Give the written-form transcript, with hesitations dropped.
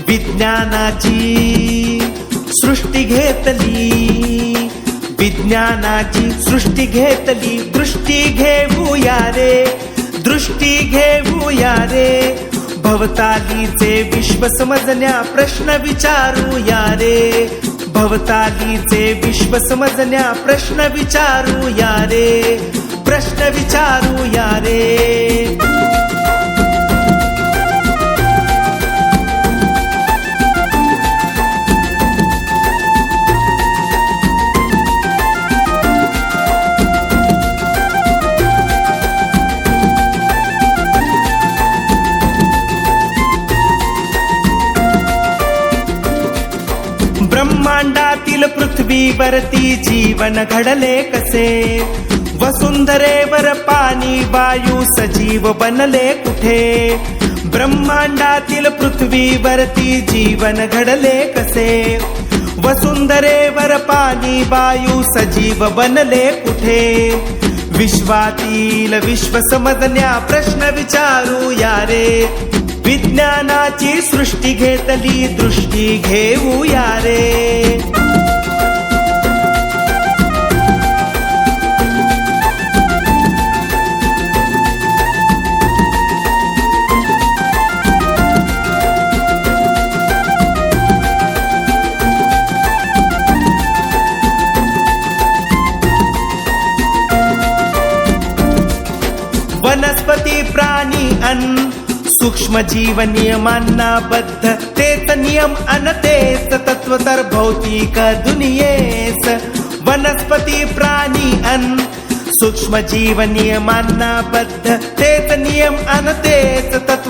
विज्ञानाची सृष्टी घेतली, विज्ञानाची सृष्टी घेतली, दृष्टी घेऊया रे, दृष्टी घेऊया रे, भवतालीचे विश्व समजण्या प्रश्न विचारूया रे, भवतालीचे विश्व समजण्या प्रश्न विचारूया रे, प्रश्न विचारूया रे. ब्रह्मांडातील पृथ्वीवरती जीवन घडले कसे, वसुंधरेवर पाणी वायू सजीव बनले कुठे, ब्रह्मांडातील पृथ्वीवरती जीवन घडले कसे, वसुंधरेवर पाणी वायू सजीव बनले कुठे, विश्वातील विश्व समजण्या प्रश्न विचारूया रे, विज्ञानाची सृष्टी घेतली, दृष्टी घेऊया रे. वनस्पती प्राणी अन्न सूक्ष्म जीव नियमांना बद्ध, तेच नियम अन तेच तत्व तर भौतिक दुनियेस, वनस्पती प्राणी अन्न सूक्ष्म जीव नियमांना बद्ध, तेच नियम अन तेच तत्व